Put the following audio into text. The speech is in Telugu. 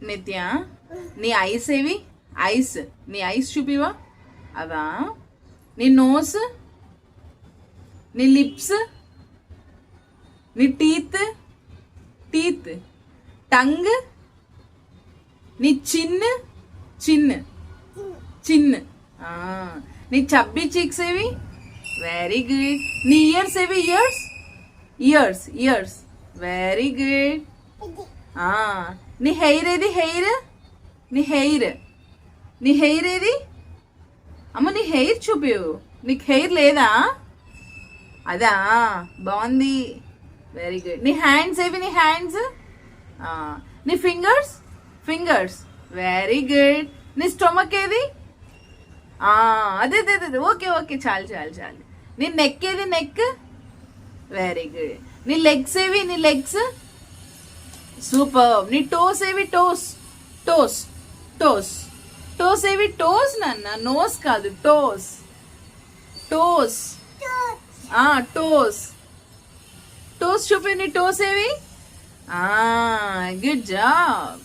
నిత్య నీ ఐస్ ఏవి? ఐస్, నీ ఐస్ చూపివా? అవా? నీ నోస్, నీ లిప్స్, నీ టీత్, టీత్, టంగ్, నీ చిన్, చిన్, చిన్, నీ చబ్బీ చీక్స్ ఏవి? Very good. నీ ఇయర్స్ ఏవి? Years, years, years, very good. నీ హెయిర్ ఏది? హెయిర్, నీ హెయిర్, నీ హెయిర్ ఏది? అమ్మ నీ హెయిర్ చూపివు. నీకు హెయిర్ లేదా? అదా, బాగుంది, వెరీ గుడ్. నీ హ్యాండ్స్ ఏవి? నీ హ్యాండ్స్, నీ ఫింగర్స్, ఫింగర్స్, వెరీ గుడ్. నీ స్టొమక్ ఏది? అదే అదే అదే, ఓకే ఓకే, చాలు చాలు చాలు. నీ నెక్ ఏది? Neck, very good. నీ లెగ్స్ ఏవి? నీ లెగ్స్, సూపర్. నీ టోస్ ఏవి? టోస్, టోస్, టోస్, టోస్ ఏవి? టోస్ నాన్న, నోస్ కాదు, టోస్, టోస్, టోస్, టోస్ చూపి. నీ టోస్ ఏవి? Good job.